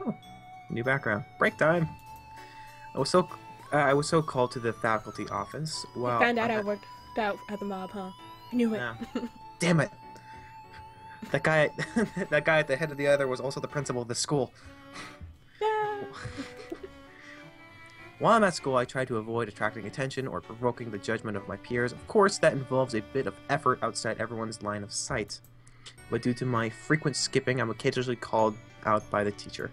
Oh, new background. Break time. I was so called to the faculty office. You Well, found out I worked out at the mob, huh? I knew it. yeah. Damn it. That guy, that guy at the head of the other was also the principal of the school. Yeah. While I'm at school, I try to avoid attracting attention or provoking the judgment of my peers. Of course, that involves a bit of effort outside everyone's line of sight. But due to my frequent skipping, I'm occasionally called out by the teacher.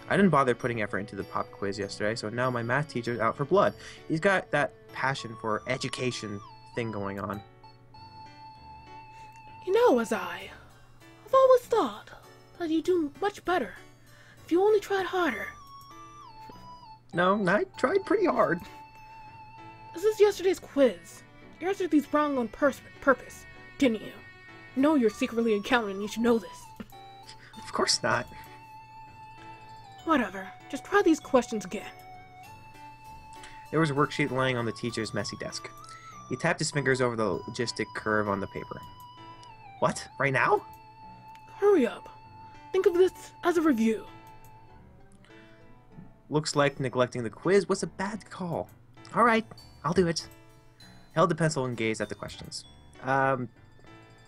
I didn't bother putting effort into the pop quiz yesterday, so now my math teacher's out for blood. He's got that passion for education thing going on. You know, I've always thought that you'd do much better if you only tried harder. No, I tried pretty hard. This is yesterday's quiz. You answered these wrong on purpose, didn't you? You know you're secretly an accountant and you should know this. Of course not. Whatever. Just try these questions again. There was a worksheet laying on the teacher's messy desk. He tapped his fingers over the logistic curve on the paper. What? Right now? Hurry up. Think of this as a review. Looks like neglecting the quiz was a bad call. Alright, I'll do it. Held the pencil and gazed at the questions.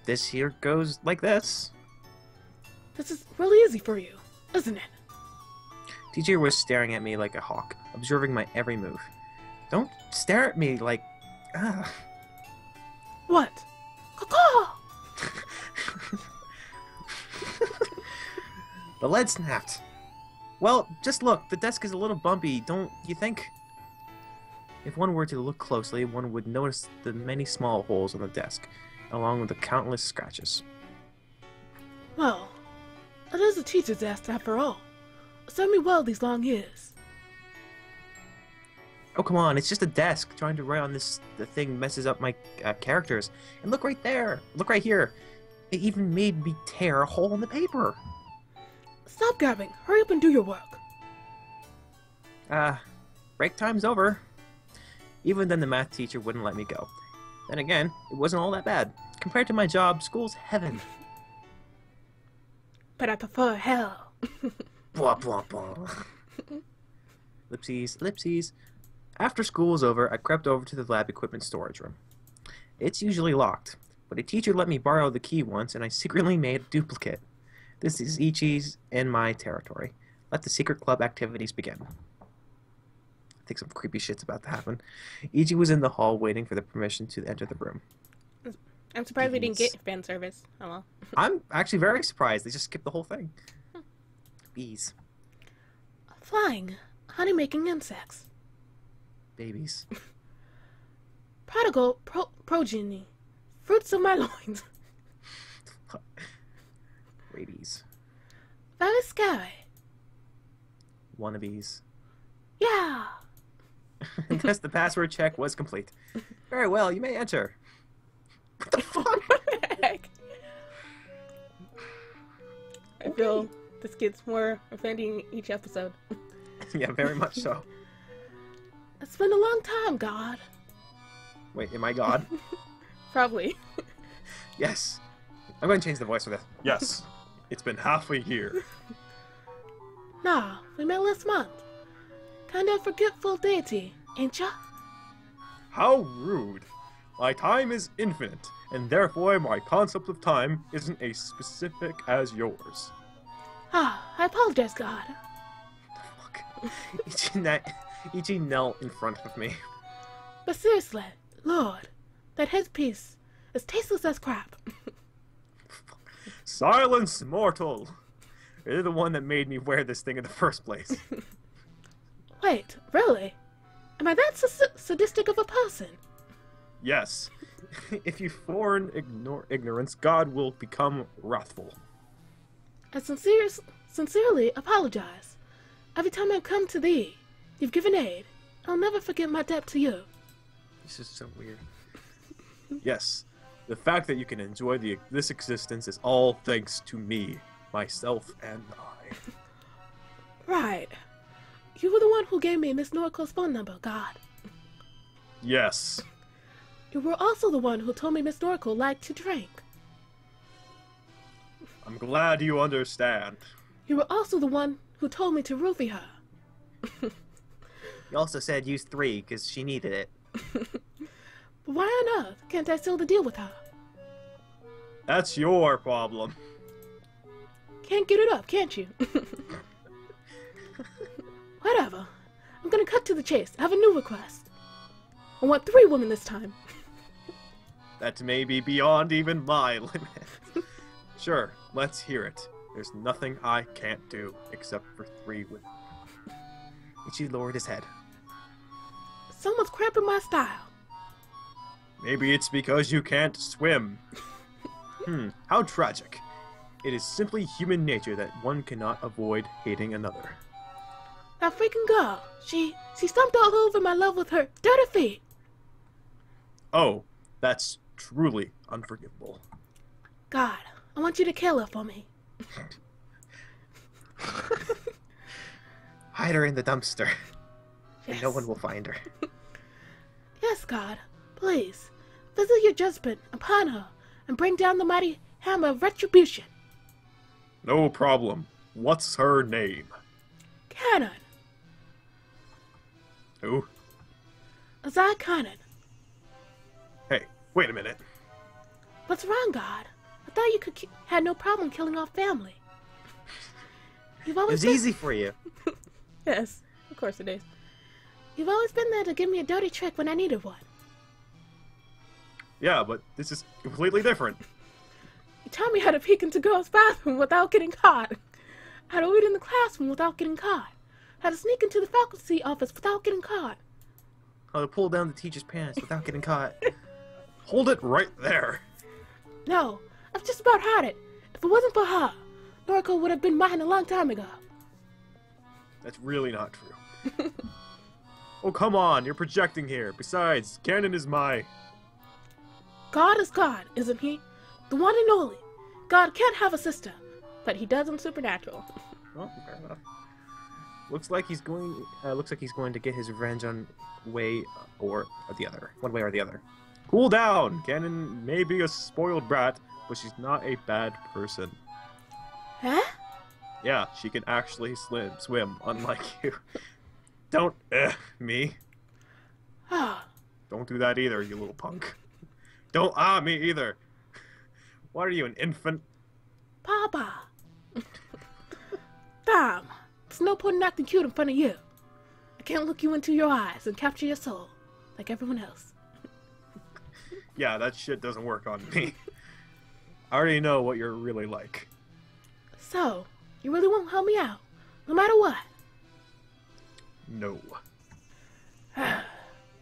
This here goes like this. This is really easy for you, isn't it? Teacher was staring at me like a hawk, observing my every move. Don't stare at me like... What? Caw-caw! The lead snapped. Well, just look, the desk is a little bumpy, don't you think? If one were to look closely, one would notice the many small holes on the desk, along with the countless scratches. Well, it is a teacher's desk after all. Served me well these long years. Oh, come on, it's just a desk. Trying to write on the thing messes up my characters. And look right there. Look right here. It even made me tear a hole in the paper. Stop gabbing. Hurry up and do your work. Break time's over. Even then, the math teacher wouldn't let me go. Then again, it wasn't all that bad. Compared to my job, school's heaven. But I prefer hell. Blah, blah, blah. Ellipses, ellipses. After school was over, I crept over to the lab equipment storage room. It's usually locked, but a teacher let me borrow the key once, and I secretly made a duplicate. This is Ichi's in my territory. Let the secret club activities begin. I think some creepy shit's about to happen. Ichi was in the hall waiting for the permission to enter the room. I'm surprised we didn't get fan service. Oh well. I'm actually very surprised. They just skipped the whole thing. Bees. Flying. Honey-making insects. Babies. Prodigal progeny. Fruits of my loins. Rabies. Very scary. Wannabes. Yeah. Thus the password check was complete. Very well, you may enter. What the fuck? Heck? I feel this gets more offending each episode. Yeah, very much so. It's been a long time, God. Wait, am I God? Probably. Yes. I'm going to change the voice for this. Yes, it's been half a year. Nah, we met last month. Kinda forgetful deity, ain't ya? How rude. My time is infinite, and therefore my concept of time isn't as specific as yours. Ah, I apologize, God. Fuck. Ichi knelt in front of me. But seriously, Lord, that headpiece is tasteless as crap. Silence, mortal! You're the one that made me wear this thing in the first place. Wait, really? Am I that sadistic of a person? Yes. If you foreign ignorance, God will become wrathful. I sincerely apologize. Every time I come to thee, you've given aid. I'll never forget my debt to you. This is so weird. Yes. The fact that you can enjoy this existence is all thanks to me, myself, and I. Right. You were the one who gave me Miss Noriko's phone number, God. Yes. You were also the one who told me Miss Noriko liked to drink. I'm glad you understand. You were also the one who told me to roofie her. You also said use 3 because she needed it. But why on earth can't I seal the deal with her? That's your problem. Can't get it up, can't you? Whatever. I'm gonna cut to the chase. I have a new request. I want 3 women this time. That may be beyond even my limit. Sure, let's hear it. There's nothing I can't do except for 3 women. Ichi lowered his head. Someone's cramping my style. Maybe it's because you can't swim. How tragic. It is simply human nature that one cannot avoid hating another. That freaking girl. She stomped all over my love with her dirty feet. Oh, that's truly unforgivable. God, I want you to kill her for me. Hide her in the dumpster. And Yes. no one will find her. Yes, God. Please, visit your judgment upon her and bring down the mighty hammer of retribution. No problem. What's her name? Cannon. Who? Azai Cannon. Hey, wait a minute. What's wrong, God? I thought you had no problem killing off family. You've It always was easy for you. Yes, of course it is. You've always been there to give me a dirty trick when I needed one. Yeah, but this is completely different. You taught me how to peek into girls' bathroom without getting caught. How to read in the classroom without getting caught. How to sneak into the faculty office without getting caught. How to pull down the teacher's pants without getting caught. Hold it right there. No, I've just about had it. If it wasn't for her, Noriko would have been mine a long time ago. That's really not true. Oh, come on, you're projecting here. Besides, Canon is my... God is God, isn't he? The one and only. God can't have a sister, but he does in Supernatural. Oh, fair enough. Looks like he's going to get his revenge on way or the other. One way or the other. Cool down! Canon may be a spoiled brat, but she's not a bad person. Huh? Yeah, she can actually swim, unlike you. Don't me. Ah, Don't do that either, you little punk. Don't me either. What are you, an infant? Papa. Damn, there's no point in acting cute in front of you. I can't look you into your eyes and capture your soul, like everyone else. Yeah, that shit doesn't work on me. I already know what you're really like. So, you really won't help me out, no matter what? No.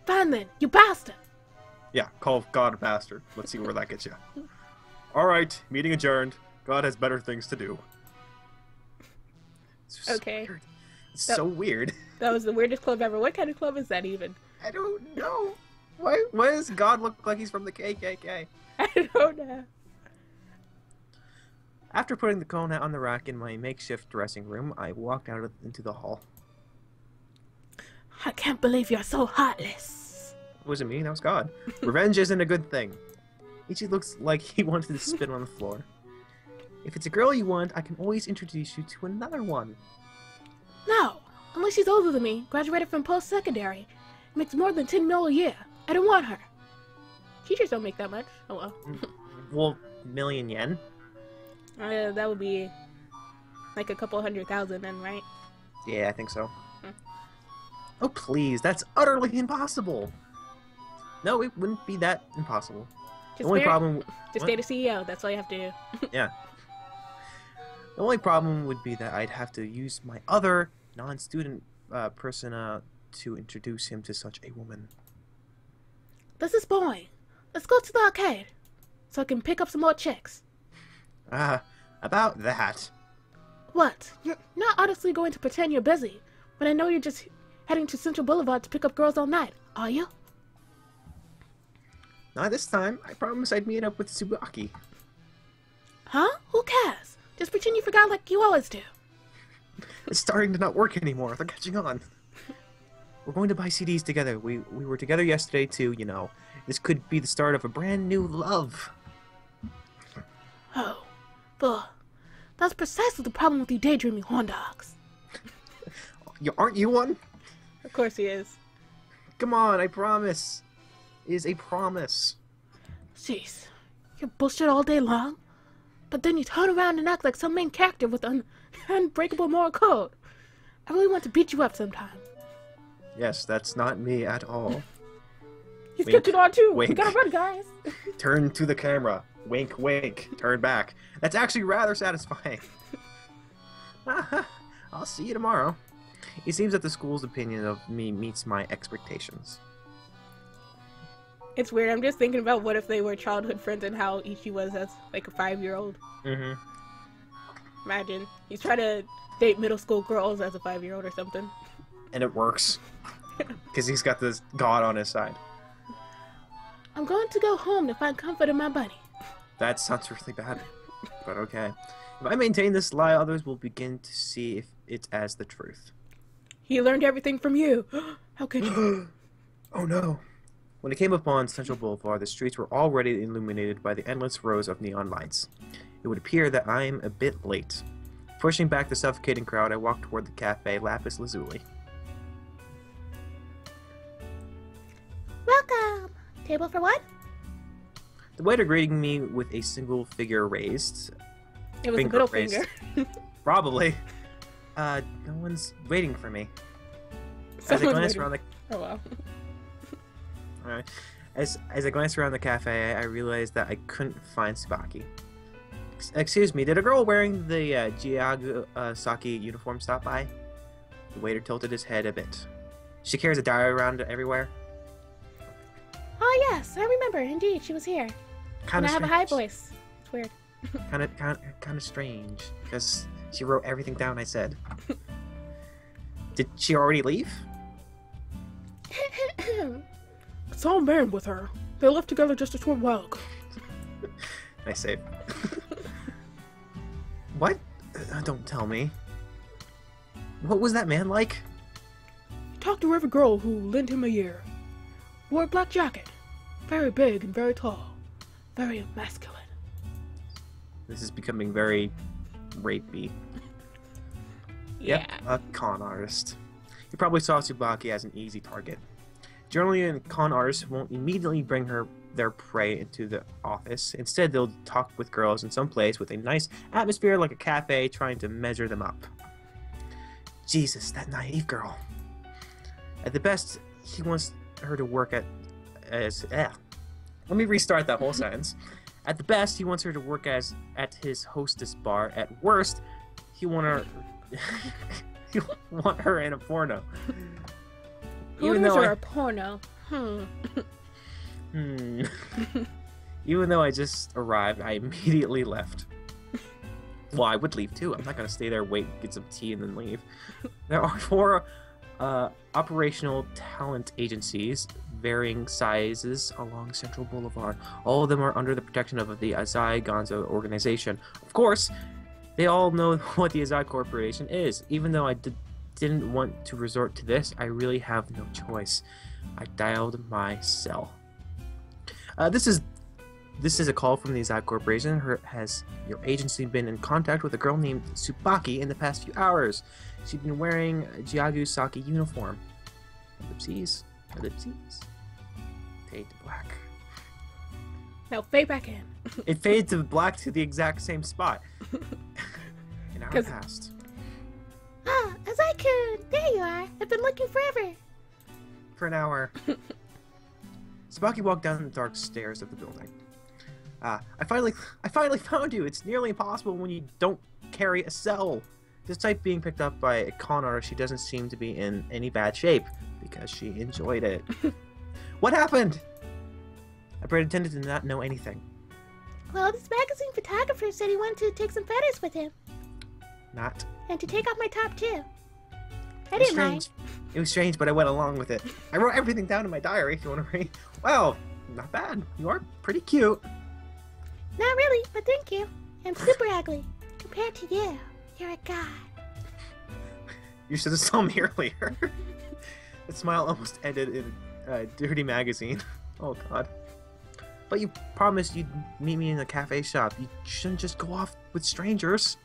Fine then, you bastard! Yeah, call God a bastard. Let's see where that gets you. Alright, meeting adjourned. God has better things to do. It's so Okay. weird. It's so weird. That was the weirdest club ever. What kind of club is that even? I don't know. Why does God look like he's from the KKK? I don't know. After putting the cone on the rack in my makeshift dressing room, I walked out into the hall. I can't believe you're so heartless. It wasn't me, that was God. Revenge isn't a good thing. Ichi looks like he wanted to spit on the floor. If it's a girl you want, I can always introduce you to another one. No, unless she's older than me, graduated from post-secondary, makes more than 10 mil a year. I don't want her. Teachers don't make that much. Oh well. Well, million yen? That would be like a couple 100,000 then, right? Yeah, I think so. Oh, please, that's utterly impossible. No, it wouldn't be that impossible. The only problem... Just what? stay the CEO, that's all you have to do. Yeah. The only problem would be that I'd have to use my other non-student persona to introduce him to such a woman. This is boring. Let's go to the arcade, so I can pick up some more chicks. About that. What? You're not honestly going to pretend you're busy, when I know you're just heading to Central Boulevard to pick up girls all night, are you? Not this time. I promised I'd meet up with Tsubaki. Huh? Who cares? Just pretend you forgot like you always do. It's starting to not work anymore. They're catching on. We're going to buy CDs together. We were together yesterday too, you know. This could be the start of a brand new love. Oh, but that's precisely the problem with you daydreaming horn dogs. Aren't you one? Of course he is. Come on, I promise. It is a promise. Jeez. You bullshit all day long, but then you turn around and act like some main character with an unbreakable moral code. I really want to beat you up sometime. Yes, that's not me at all. He's Wink, catching on too. We wink. gotta run, guys. Turn to the camera. Wink, wink. Turn back. That's actually rather satisfying. I'll see you tomorrow. It seems that the school's opinion of me meets my expectations. It's weird. I'm just thinking about what if they were childhood friends and how Ichi was as like a 5-year-old. Mm-hmm. Imagine he's trying to date middle school girls as a 5-year-old or something. And it works. Because he's got this god on his side. I'm going to go home to find comfort in my buddy. That sounds really bad. But okay. If I maintain this lie, others will begin to see if it's as the truth. He learned everything from you. How could you? Oh no. When I came upon Central Boulevard, the streets were already illuminated by the endless rows of neon lights. It would appear that I am a bit late. Pushing back the suffocating crowd, I walked toward the cafe Lapis Lazuli. Welcome! Table for one? The waiter greeting me with a single figure raised. It was Finger a middle raised. finger. Probably. No one's waiting for me. As I Someone's glanced waiting. around the Oh wow. Alright. As I glanced around the cafe, I realized that I couldn't find Tsubaki. Excuse me, did a girl wearing the Jiagu Saki uniform stop by? The waiter tilted his head a bit. She carries a diary around everywhere. Oh yes, I remember. Indeed, she was here. Kind And I of have a high voice. It's weird. Kind of strange, because she wrote everything down I said. Did she already leave? I saw a man with her. They left together just a short while ago. Nice save. What? Don't tell me. What was that man like? He talked to every girl who lent him a year. Wore a black jacket. Very big and very tall. Very masculine. This is becoming very rapey. Yeah. Yep, a con artist. You probably saw Tsubaki as an easy target. Generally, con artists won't immediately bring their prey into the office. Instead, they'll talk with girls in some place with a nice atmosphere like a cafe, trying to measure them up. Jesus, that naive girl. At the best, he wants her to work Let me restart that whole sentence. At the best, he wants her to work at his hostess bar. At worst, he want her in a porno. Even though a porno. Even though I just arrived, I immediately left. Well, I would leave too. I'm not gonna stay there, wait, get some tea, and then leave. There are 4 operational talent agencies, varying sizes, along Central Boulevard. All of them are under the protection of the Azai Gonzo organization. Of course, they all know what the Azai Corporation is. Even though I didn't want to resort to this, I really have no choice. I dialed my cell. This is a call from the Azai Corporation. Has your agency been in contact with a girl named Tsubaki in the past few hours? She'd been wearing a Jiagu Saki uniform. Ellipses. Ellipses. Fade to black. Now fade back in. It faded to black to the exact same spot. An hour passed. Ah, Azai-kun! There you are! I've been looking forever! For an hour. Tsubaki walked down the dark stairs of the building. I finally found you! It's nearly impossible when you don't carry a cell. Despite being picked up by a con artist, she doesn't seem to be in any bad shape, because she enjoyed it. What happened? I pretended to not know anything. Well, this magazine photographer said he wanted to take some photos with him. Not. And to take off my top, too. I It was didn't mind. It was strange, but I went along with it. I wrote everything down in my diary, if you want to read. Wow, not bad. You are pretty cute. Not really, but thank you. I'm super ugly. Compared to you, you're a god. You should have saw me earlier. The smile almost ended in a dirty magazine. Oh, God. But you promised you'd meet me in the cafe shop. You shouldn't just go off with strangers.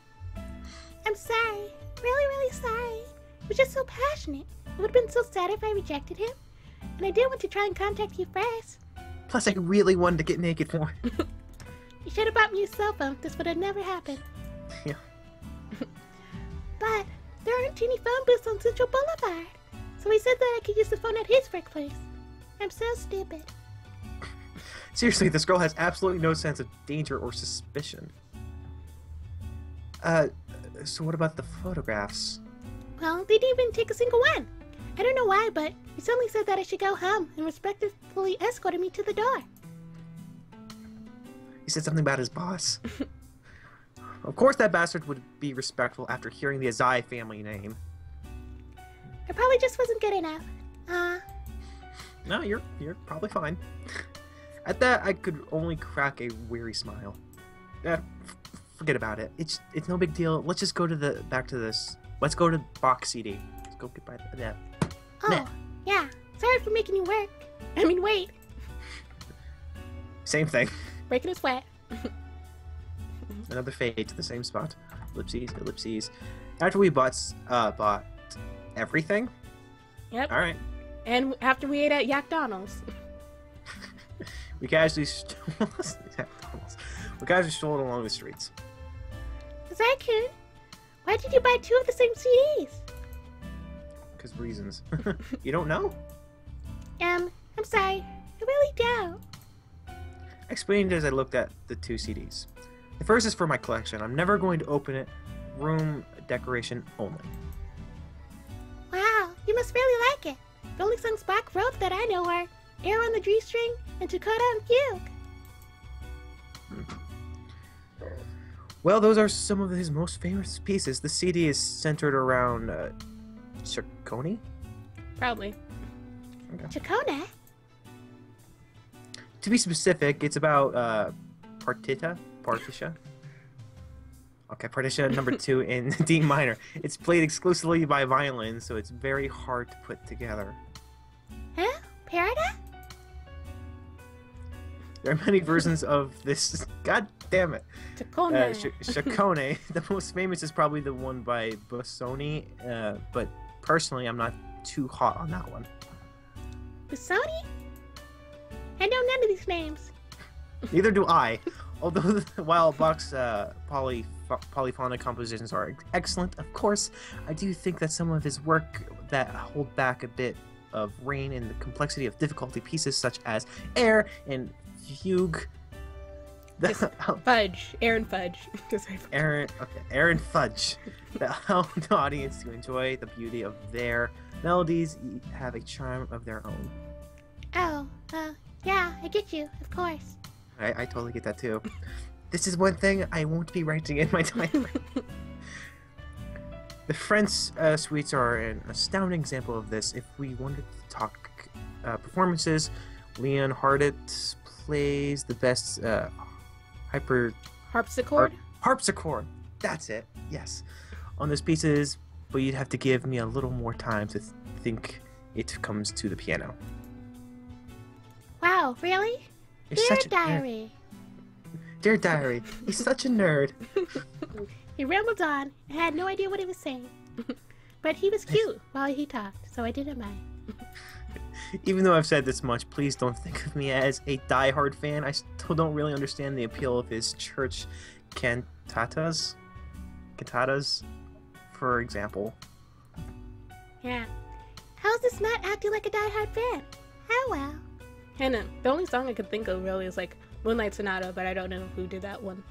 I'm sorry. Really, really sorry. was just so passionate. It would have been so sad if I rejected him. And I did want to try and contact you first. Plus, I really wanted to get naked for him. You should have bought me a cell phone. This would have never happened. Yeah. But there aren't any phone booths on Central Boulevard. So he said that I could use the phone at his workplace. I'm so stupid. Seriously, this girl has absolutely no sense of danger or suspicion. So what about the photographs? Well, they didn't even take a single one. I don't know why, but he suddenly said that I should go home and respectfully escorted me to the door. He said something about his boss. Of course that bastard would be respectful after hearing the Azai family name. I probably just wasn't good enough. No, you're probably fine. At that, I could only crack a weary smile. Forget about it. It's no big deal. Let's just go to back to this. Let's go to box CD. Let's go get by that. Oh, Meh. yeah. Sorry for making you wait. Same thing. Breaking a sweat. Another fade to the same spot. Ellipses, ellipses. After we bought everything. Yep. All right. And after we ate at Yakdonald's. We casually strolled along the streets. Zai-kun, why did you buy 2 of the same CDs? Because reasons. You don't know? I'm sorry. I really don't. I explained as I looked at the 2 CDs. The first is for my collection. I'm never going to open it. Room decoration only. Wow, you must really like it. The only songs Bach wrote that I know are Air on the G-string and Dakota and Fugue. Well, those are some of his most famous pieces. The CD is centered around Ciccone? Probably. Chacona? To be specific, it's about Partitia. Okay, Partitia number 2 in D minor. It's played exclusively by violin, so it's very hard to put together. Huh? Parada? There are many versions of this. God damn it. Tacone. Ciccone. The most famous is probably the one by Busoni, but personally, I'm not too hot on that one. Busoni? I know none of these names. Neither do I. Although while Bach's polyphonic compositions are excellent, of course, I do think that some of his work that hold back a bit of rain and the complexity of difficulty pieces such as Air and Fugue. Fudge. Aaron Fudge. Air and Fudge. That allow the audience to enjoy the beauty of their melodies have a charm of their own. Oh, yeah, I get you, of course. I totally get that too. This is one thing I won't be writing in my diary. The French suites are an astounding example of this. If we wanted to talk performances, Leon Hardet plays the best Harpsichord? Harpsichord. That's it. Yes. On those pieces, but you'd have to give me a little more time to think it comes to the piano. Wow, really? You're Dear such a nerd. diary. Dear diary, he's such a nerd. He rambled on and had no idea what he was saying. But he was cute while he talked, so I didn't mind. Even though I've said this much, please don't think of me as a diehard fan. I still don't really understand the appeal of his church cantatas, for example. Yeah. How's this not acting like a diehard fan? Oh well. And the only song I could think of really is like Moonlight Sonata, but I don't know who did that one.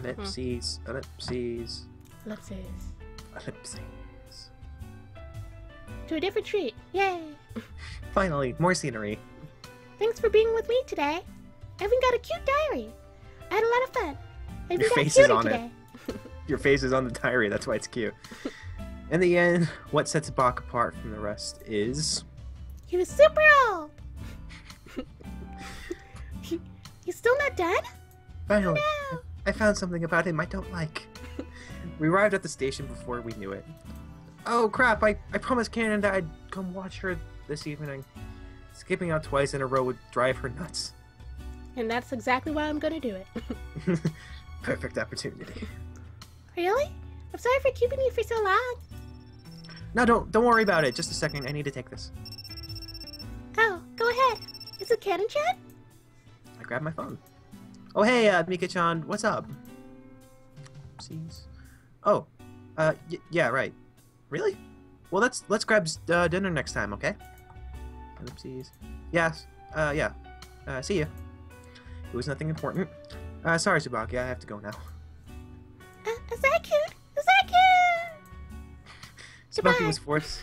Ellipses, ellipses, Let's see. ellipses. To a different treat. Yay. Finally, more scenery. Thanks for being with me today. I even got a cute diary. I had a lot of fun. I even Your got face is cuter on today. it. Your face is on the diary, that's why it's cute. In the end, what sets Bach apart from the rest is... He was super old. He's still not done? Finally, No. I found something about him I don't like. We arrived at the station before we knew it. Oh crap, I promised Canada I'd come watch her this evening. Skipping out twice in a row would drive her nuts. And that's exactly why I'm gonna do it. Perfect opportunity. Really? I'm sorry for keeping you for so long. No, don't worry about it. Just a second. I need to take this. Oh, go ahead. Is it canon chat? I grabbed my phone. Oh, hey, Mika-chan. What's up? Oopsies. Oh, yeah, right. Really? Well, let's grab dinner next time, okay? Oopsies. Yes. Yeah. See ya. It was nothing important. Sorry, Tsubaki. I have to go now. Is that cute? Is that cute? Tsubaki Goodbye. was forced.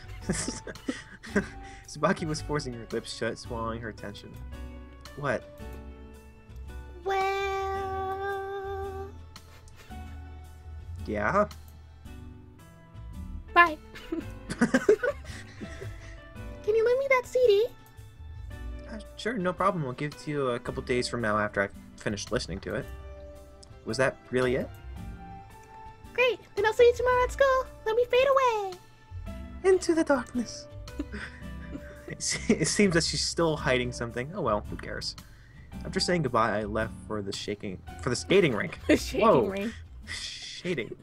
Tsubaki was forcing her lips shut, swallowing her tension. What? Well... Yeah? Bye. Can you lend me that CD? Sure, no problem. I'll give it to you a couple days from now after I've finished listening to it. Was that really it? Great. Then I'll see you tomorrow at school. Let me fade away. Into the darkness. It seems that she's still hiding something. Oh well, who cares? After saying goodbye, I left for the skating rink. The shaking Whoa. ring. Shading.